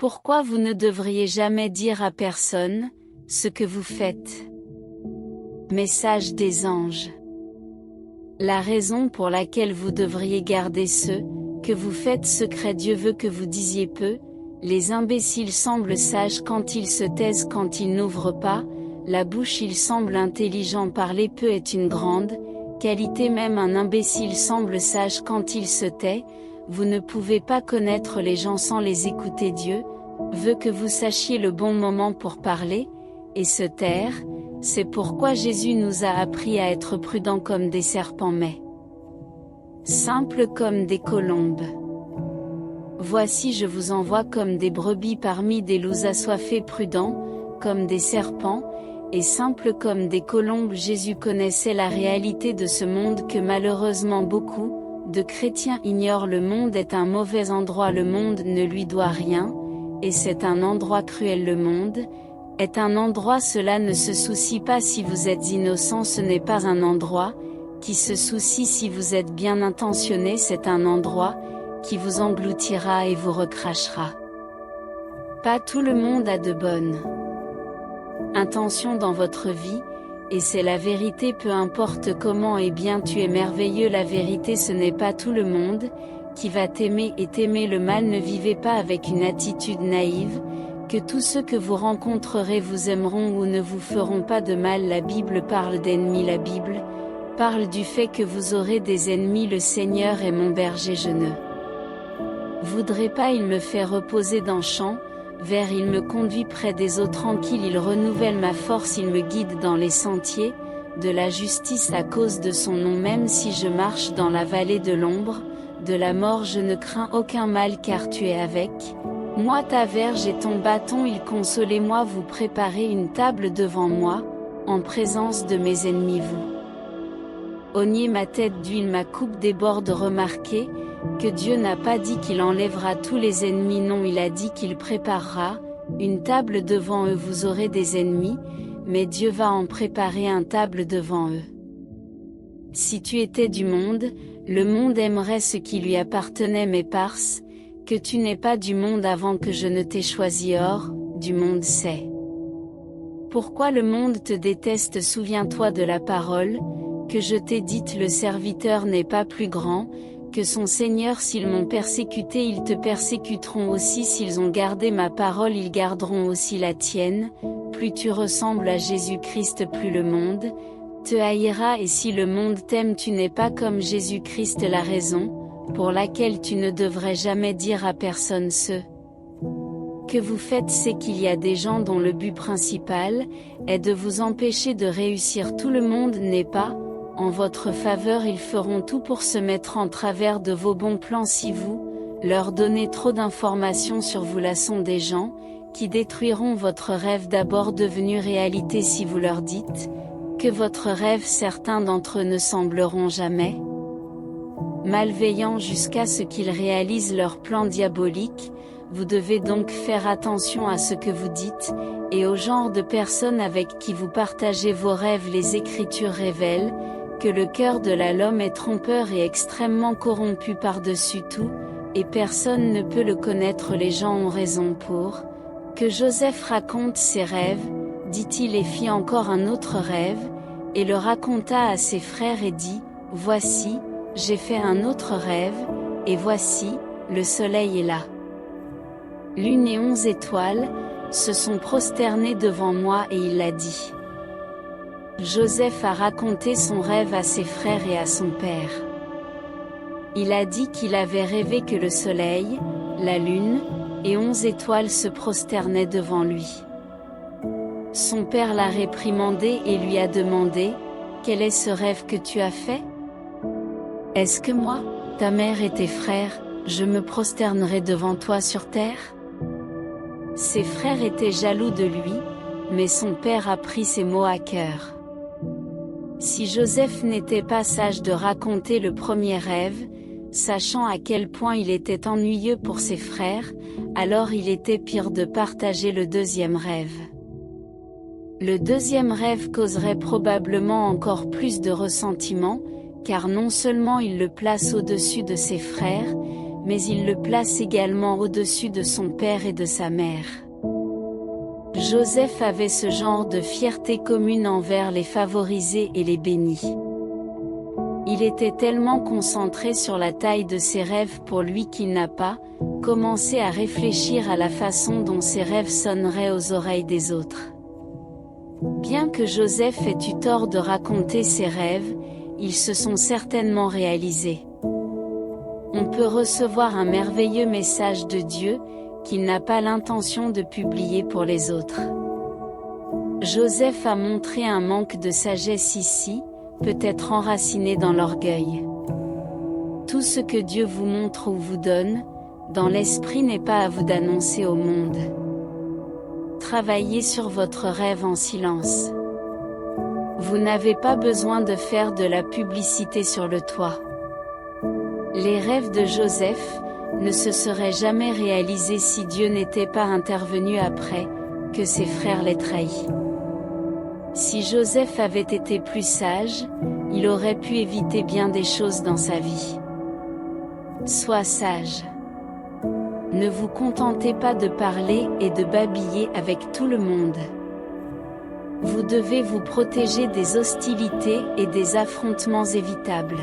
Pourquoi vous ne devriez jamais dire à personne ce que vous faites? Message des anges. La raison pour laquelle vous devriez garder ce que vous faites secret, Dieu veut que vous disiez peu. Les imbéciles semblent sages quand ils se taisent, quand ils n'ouvrent pas la bouche ils semblent intelligents. Parler peu est une grande qualité, même un imbécile semble sage quand il se tait. Vous ne pouvez pas connaître les gens sans les écouter. Dieu veut que vous sachiez le bon moment pour parler et se taire. C'est pourquoi Jésus nous a appris à être prudents comme des serpents mais simples comme des colombes. Voici je vous envoie comme des brebis parmi des loups assoiffés, prudents comme des serpents et simples comme des colombes. Jésus connaissait la réalité de ce monde que malheureusement beaucoup de chrétiens ignorent. Le monde est un mauvais endroit, le monde ne lui doit rien, et c'est un endroit cruel. Le monde est un endroit, cela ne se soucie pas si vous êtes innocent, ce n'est pas un endroit qui se soucie si vous êtes bien intentionné, c'est un endroit qui vous engloutira et vous recrachera. Pas tout le monde a de bonnes intentions dans votre vie, et c'est la vérité peu importe comment et bien tu es merveilleux. La vérité, ce n'est pas tout le monde qui va t'aimer et t'aimer le mal. Ne vivez pas avec une attitude naïve, que tous ceux que vous rencontrerez vous aimeront ou ne vous feront pas de mal. La Bible parle d'ennemis, la Bible parle du fait que vous aurez des ennemis. Le Seigneur est mon berger, je ne voudrais pas, il me fait reposer dans champs verts, il me conduit près des eaux tranquilles, il renouvelle ma force, il me guide dans les sentiers de la justice à cause de son nom. Même si je marche dans la vallée de l'ombre de la mort, je ne crains aucun mal car tu es avec moi, ta verge et ton bâton ils consolaient moi. Vous préparez une table devant moi, en présence de mes ennemis. Vous oignez ma tête d'huile, ma coupe déborde. Remarquez que Dieu n'a pas dit qu'il enlèvera tous les ennemis, non, il a dit qu'il préparera une table devant eux. Vous aurez des ennemis, mais Dieu va en préparer une table devant eux. Si tu étais du monde, le monde aimerait ce qui lui appartenait, mais parce que tu n'es pas du monde avant que je ne t'ai choisi, or, du monde c'est pourquoi le monde te déteste. Souviens-toi de la parole que je t'ai dite, le serviteur n'est pas plus grand que son Seigneur. S'ils m'ont persécuté, ils te persécuteront aussi. S'ils ont gardé ma parole, ils garderont aussi la tienne. Plus tu ressembles à Jésus-Christ, plus le monde te haïra. Et si le monde t'aime, tu n'es pas comme Jésus-Christ. La raison pour laquelle tu ne devrais jamais dire à personne ce que vous faites, c'est qu'il y a des gens dont le but principal est de vous empêcher de réussir. Tout le monde n'est pas en votre faveur, ils feront tout pour se mettre en travers de vos bons plans. Si vous leur donnez trop d'informations sur vous, là sont des gens qui détruiront votre rêve d'abord devenu réalité. Si vous leur dites que votre rêve, certains d'entre eux ne sembleront jamais malveillants jusqu'à ce qu'ils réalisent leur plan diabolique. Vous devez donc faire attention à ce que vous dites, et au genre de personnes avec qui vous partagez vos rêves. Les Écritures révèlent que le cœur de l'homme est trompeur et extrêmement corrompu par-dessus tout, et personne ne peut le connaître. Les gens ont raison pour que Joseph raconte ses rêves, dit-il, et fit encore un autre rêve, et le raconta à ses frères et dit, voici, j'ai fait un autre rêve, et voici, le soleil est là. Lune et 11 étoiles se sont prosternées devant moi, et il a dit. Joseph a raconté son rêve à ses frères et à son père. Il a dit qu'il avait rêvé que le soleil, la lune, et 11 étoiles se prosternaient devant lui. Son père l'a réprimandé et lui a demandé, « Quel est ce rêve que tu as fait? Est-ce que moi, ta mère et tes frères, je me prosternerai devant toi sur terre ?» Ses frères étaient jaloux de lui, mais son père a pris ces mots à cœur. Si Joseph n'était pas sage de raconter le premier rêve, sachant à quel point il était ennuyeux pour ses frères, alors il était pire de partager le deuxième rêve. Le deuxième rêve causerait probablement encore plus de ressentiment, car non seulement il le place au-dessus de ses frères, mais il le place également au-dessus de son père et de sa mère. Joseph avait ce genre de fierté commune envers les favorisés et les bénis. Il était tellement concentré sur la taille de ses rêves pour lui qu'il n'a pas commencé à réfléchir à la façon dont ses rêves sonneraient aux oreilles des autres. Bien que Joseph ait eu tort de raconter ses rêves, ils se sont certainement réalisés. On peut recevoir un merveilleux message de Dieu, qu'il n'a pas l'intention de publier pour les autres. Joseph a montré un manque de sagesse ici, peut-être enraciné dans l'orgueil. Tout ce que Dieu vous montre ou vous donne, dans l'esprit n'est pas à vous d'annoncer au monde. Travaillez sur votre rêve en silence. Vous n'avez pas besoin de faire de la publicité sur le toit. Les rêves de Joseph ne se seraient jamais réalisés si Dieu n'était pas intervenu après que ses frères l'aient trahi. Si Joseph avait été plus sage, il aurait pu éviter bien des choses dans sa vie. Sois sage. Ne vous contentez pas de parler et de babiller avec tout le monde. Vous devez vous protéger des hostilités et des affrontements évitables.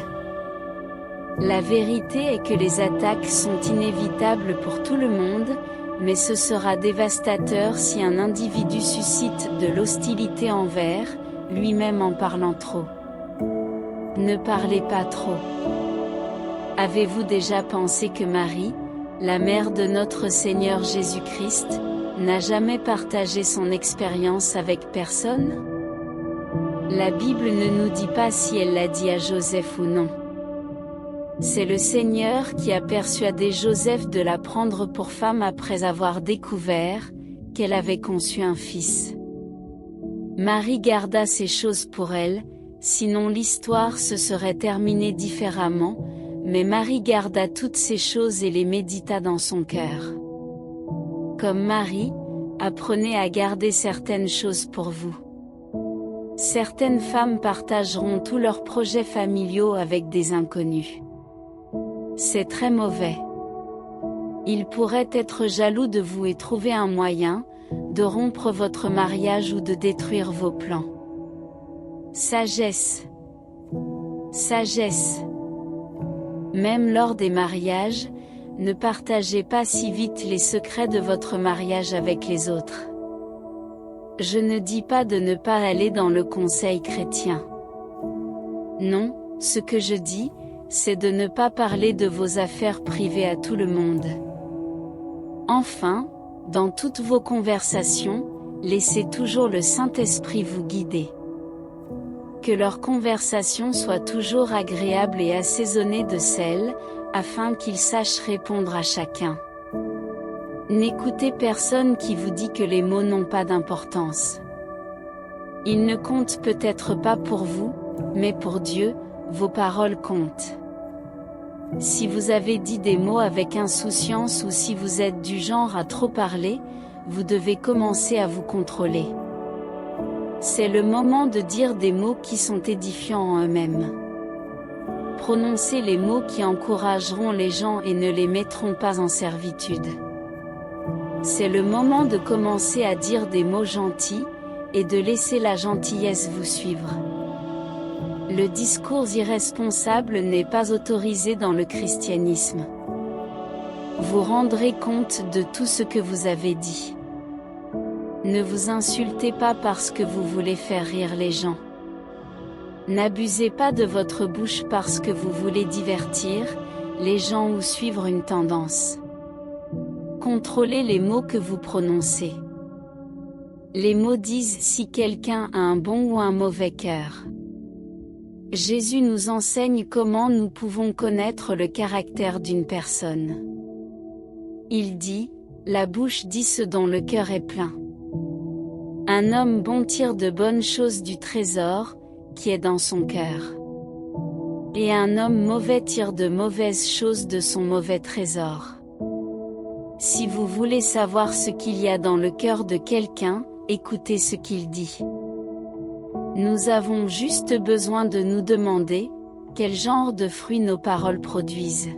La vérité est que les attaques sont inévitables pour tout le monde, mais ce sera dévastateur si un individu suscite de l'hostilité envers lui-même en parlant trop. Ne parlez pas trop. Avez-vous déjà pensé que Marie, la mère de notre Seigneur Jésus-Christ, n'a jamais partagé son expérience avec personne? La Bible ne nous dit pas si elle l'a dit à Joseph ou non. C'est le Seigneur qui a persuadé Joseph de la prendre pour femme après avoir découvert qu'elle avait conçu un fils. Marie garda ces choses pour elle, sinon l'histoire se serait terminée différemment, mais Marie garda toutes ces choses et les médita dans son cœur. Comme Marie, apprenez à garder certaines choses pour vous. Certaines femmes partageront tous leurs projets familiaux avec des inconnus. C'est très mauvais. Ils pourraient être jaloux de vous et trouver un moyen de rompre votre mariage ou de détruire vos plans. Sagesse. Sagesse. Même lors des mariages, ne partagez pas si vite les secrets de votre mariage avec les autres. Je ne dis pas de ne pas aller dans le conseil chrétien. Non, ce que je dis, c'est de ne pas parler de vos affaires privées à tout le monde. Enfin, dans toutes vos conversations, laissez toujours le Saint-Esprit vous guider. Que leurs conversations soient toujours agréables et assaisonnées de sel, afin qu'ils sachent répondre à chacun. N'écoutez personne qui vous dit que les mots n'ont pas d'importance. Ils ne comptent peut-être pas pour vous, mais pour Dieu, vos paroles comptent. Si vous avez dit des mots avec insouciance ou si vous êtes du genre à trop parler, vous devez commencer à vous contrôler. C'est le moment de dire des mots qui sont édifiants en eux-mêmes. Prononcez les mots qui encourageront les gens et ne les mettront pas en servitude. C'est le moment de commencer à dire des mots gentils, et de laisser la gentillesse vous suivre. Le discours irresponsable n'est pas autorisé dans le christianisme. Vous rendrez compte de tout ce que vous avez dit. Ne vous insultez pas parce que vous voulez faire rire les gens. N'abusez pas de votre bouche parce que vous voulez divertir les gens ou suivre une tendance. Contrôlez les mots que vous prononcez. Les mots disent si quelqu'un a un bon ou un mauvais cœur. Jésus nous enseigne comment nous pouvons connaître le caractère d'une personne. Il dit, la bouche dit ce dont le cœur est plein. Un homme bon tire de bonnes choses du trésor, qui est dans son cœur. Et un homme mauvais tire de mauvaises choses de son mauvais trésor. Si vous voulez savoir ce qu'il y a dans le cœur de quelqu'un, écoutez ce qu'il dit. Nous avons juste besoin de nous demander, quel genre de fruits nos paroles produisent.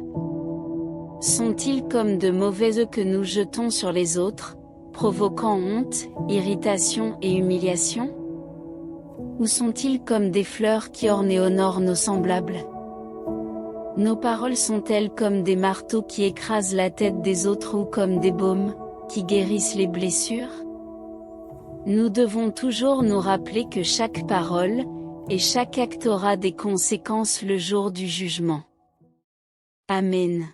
Sont-ils comme de mauvais œufs que nous jetons sur les autres, provoquant honte, irritation et humiliation? Ou sont-ils comme des fleurs qui ornent et honorent nos semblables? Nos paroles sont-elles comme des marteaux qui écrasent la tête des autres ou comme des baumes, qui guérissent les blessures? Nous devons toujours nous rappeler que chaque parole, et chaque acte aura des conséquences le jour du jugement. Amen.